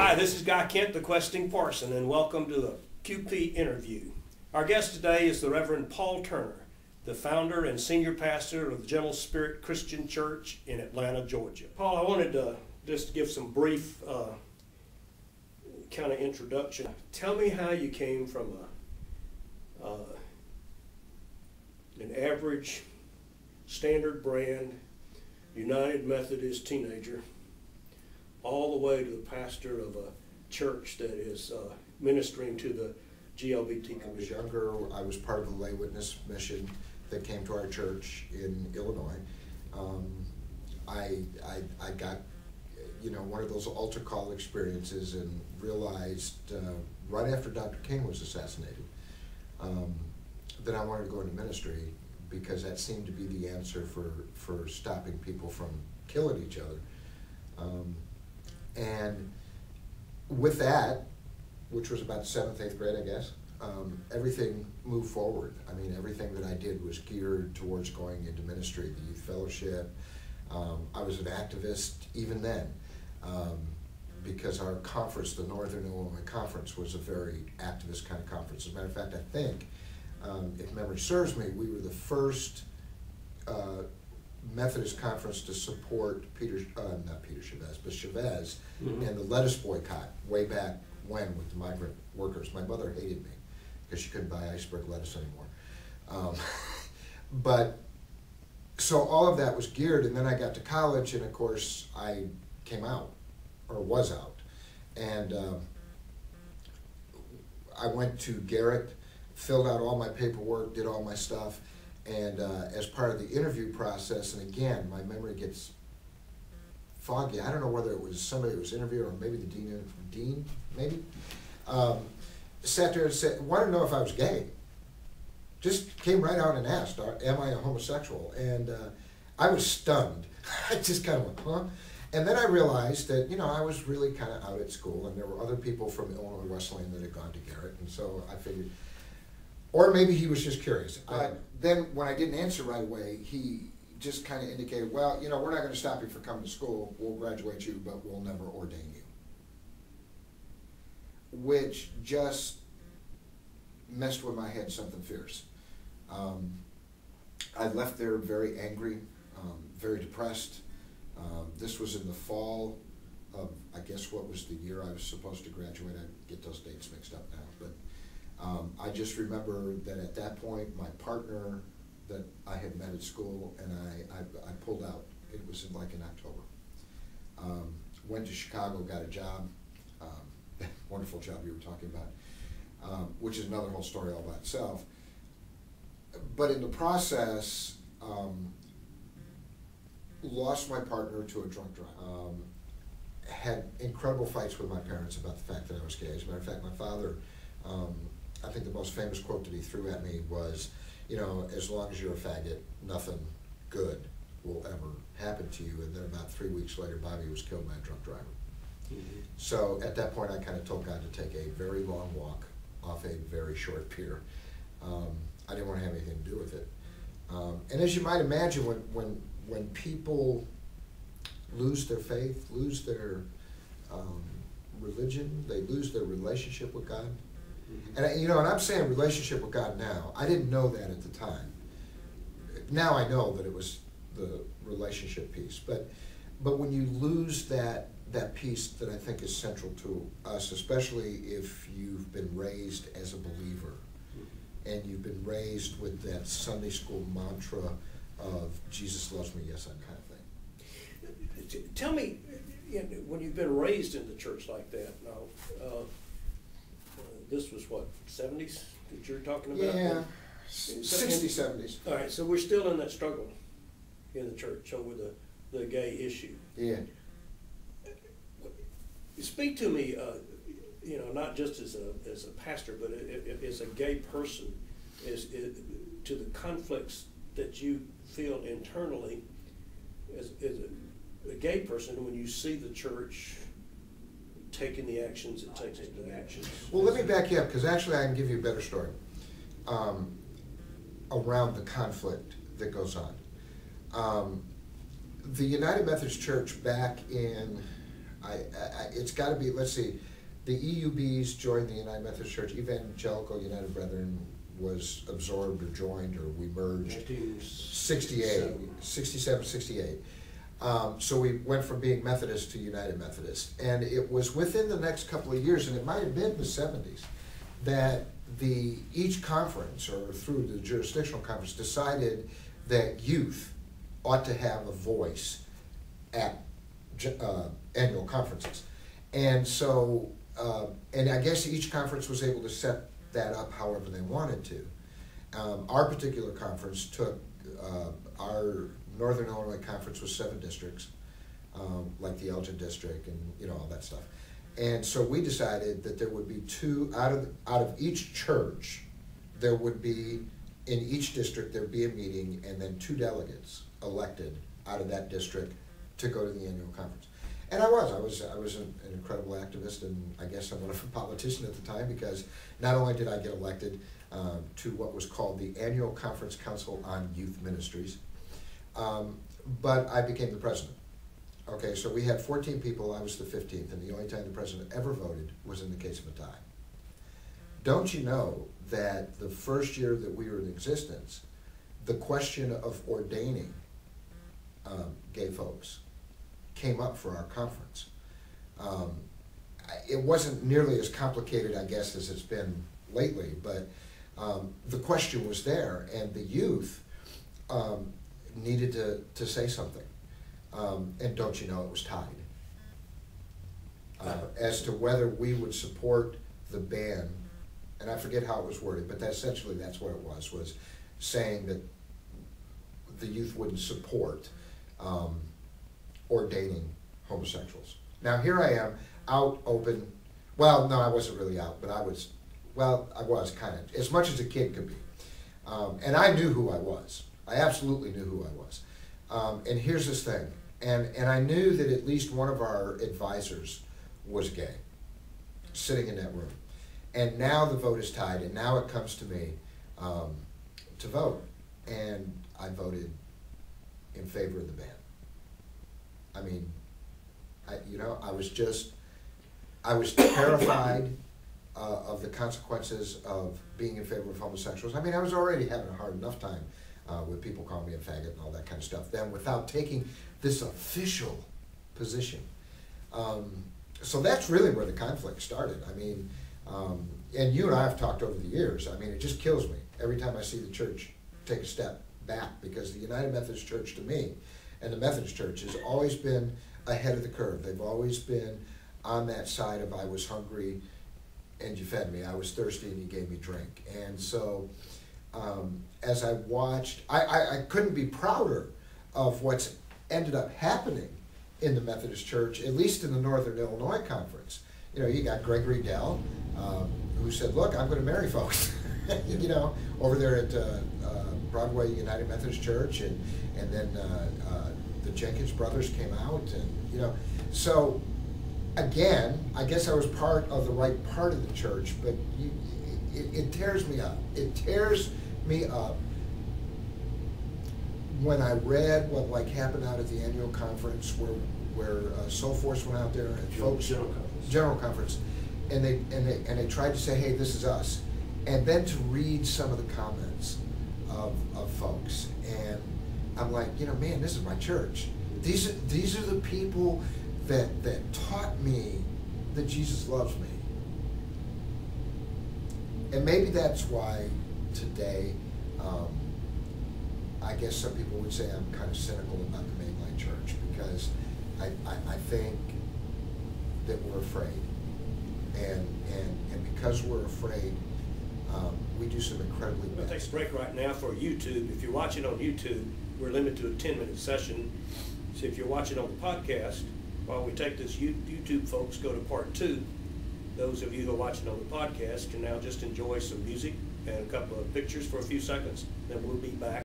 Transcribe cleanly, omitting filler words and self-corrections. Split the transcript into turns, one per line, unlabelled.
Hi, this is Guy Kent, the Questing Parson, and welcome to the QP interview. Our guest today is the Reverend Paul Turner, the founder and senior pastor of the Gentle Spirit Christian Church in Atlanta, Georgia. Paul, I wanted to just give some brief kind of introduction. Tell me how you came from an average, standard brand, United Methodist teenager, all the way to the pastor of a church that is ministering to the GLBT community.
When I was younger, I was part of the lay witness mission that came to our church in Illinois. I got, one of those altar call experiences and realized right after Dr. King was assassinated that I wanted to go into ministry, because that seemed to be the answer for stopping people from killing each other. And with that, which was about 7th, 8th grade, I guess, everything moved forward. I mean, everything that I did was geared towards going into ministry, the youth fellowship. I was an activist even then, because our conference, the Northern Illinois Conference, was a very activist kind of conference. As a matter of fact, I think, if memory serves me, we were the first Methodist conference to support not Peter Chavez, but Chavez, and the lettuce boycott way back when with the migrant workers. My mother hated me because she couldn't buy iceberg lettuce anymore. But so all of that was geared, and then I got to college, and of course I came out, or was out, and I went to Garrett, filled out all my paperwork, did all my stuff. And as part of the interview process, and again, my memory gets foggy. I don't know whether it was somebody who was interviewed or maybe the dean, maybe, sat there and said, wanted to know if I was gay. Just came right out and asked, am I a homosexual? And I was stunned. I just kind of went, huh? And then I realized that, I was really kind of out at school, and there were other people from Illinois Wesleyan that had gone to Garrett, and so I figured, or maybe he was just curious. Then when I didn't answer right away, he just kind of indicated, well, we're not going to stop you from coming to school. We'll graduate you, but we'll never ordain you. Which just messed with my head something fierce. I left there very angry, very depressed. This was in the fall of, I guess, what was the year I was supposed to graduate. I get those dates mixed up now, but I just remember that at that point, my partner that I had met at school, and I pulled out. It was in October. Went to Chicago, got a job, that wonderful job you were talking about, which is another whole story all by itself. But in the process, lost my partner to a drunk drive. Had incredible fights with my parents about the fact that I was gay. As a matter of fact, my father, I think the most famous quote that he threw at me was, as long as you're a faggot, nothing good will ever happen to you. And then about 3 weeks later, Bobby was killed by a drunk driver. So at that point, I kind of told God to take a very long walk off a very short pier. I didn't want to have anything to do with it. And as you might imagine, when people lose their faith, lose their religion, they lose their relationship with God. And and I'm saying relationship with God now. I didn't know that at the time. Now I know that it was the relationship piece. But when you lose that piece that I think is central to us, especially if you've been raised as a believer, and you've been raised with that Sunday school mantra of Jesus loves me, yes, I kind of thing.
Tell me, when you've been raised in the church like that, now, this was what, 70s that you're talking about?
Yeah, 60s, 70s.
All right, so we're still in that struggle in the church over the gay issue.
Yeah.
Speak to me, not just as a pastor, but as a gay person, to the conflicts that you feel internally as a gay person when you see the church taking the actions it takes to do actions.
Well, let me back you up, because actually I can give you a better story around the conflict that goes on. The United Methodist Church back in It's got to be, let's see, the EUBs joined the United Methodist Church. Evangelical United Brethren was absorbed or joined, or we merged 67, 68. So we went from being Methodist to United Methodist. And it was within the next couple of years, and it might have been the 70s, that each conference, or through the jurisdictional conference, decided that youth ought to have a voice at annual conferences. And so, and I guess each conference was able to set that up however they wanted to. Our particular conference took, our Northern Illinois Conference was 7 districts, like the Elgin District and all that stuff. And so we decided that there would be 2, out of each church, there would be, in each district, there'd be a meeting, and then 2 delegates elected out of that district to go to the annual conference. And I was an incredible activist, and I guess somewhat of a politician at the time, because not only did I get elected to what was called the Annual Conference Council on Youth Ministries, but I became the president. Okay, so we had 14 people, I was the 15th, and the only time the president ever voted was in the case of a tie. Don't you know that the first year that we were in existence, the question of ordaining gay folks came up for our conference. It wasn't nearly as complicated, I guess, as it's been lately, but the question was there, and the youth needed to say something. And don't you know, it was tied as to whether we would support the ban, and I forget how it was worded, but essentially that's what it was saying that the youth wouldn't support ordaining homosexuals. Now here I am, out, open. Well, no, I wasn't really out, but I was kind of, as much as a kid could be. And I knew who I was. I absolutely knew who I was. And here's this thing, and I knew that at least one of our advisors was gay, sitting in that room. And now the vote is tied, and now it comes to me to vote. And I voted in favor of the ban. I mean, I was terrified of the consequences of being in favor of homosexuals. I mean, I was already having a hard enough time with people calling me a faggot and all that kind of stuff, then without taking this official position. So that's really where the conflict started. I mean, and you and I have talked over the years. I mean, it just kills me every time I see the church take a step back, because the United Methodist Church, to me, and the Methodist Church, has always been ahead of the curve. They've always been on that side of, I was hungry and you fed me, I was thirsty and you gave me drink. And so as I watched, I couldn't be prouder of what's ended up happening in the Methodist Church, at least in the Northern Illinois Conference. You got Gregory Dell, who said, look, I'm going to marry folks, over there at Broadway United Methodist Church, and then the Jenkins brothers came out, and so again, I guess I was part of the right part of the church, but it tears me up. It tears me up when I read what happened out at the annual conference, where Soul Force went out there and folks, general conference, and they tried to say, hey, this is us, and then to read some of the comments of folks, and I'm like, man, this is my church. These are the people that taught me that Jesus loves me. And maybe that's why today, I guess some people would say I'm kind of cynical about the mainline church, because I think that we're afraid. And because we're afraid, we do some incredibly bad.
We'll take a break right now for YouTube. If you're watching on YouTube, we're limited to a 10-minute session. So if you're watching on the podcast, while we take this YouTube, folks, go to part 2. Those of you who are watching on the podcast can now just enjoy some music and a couple of pictures for a few seconds. Then we'll be back.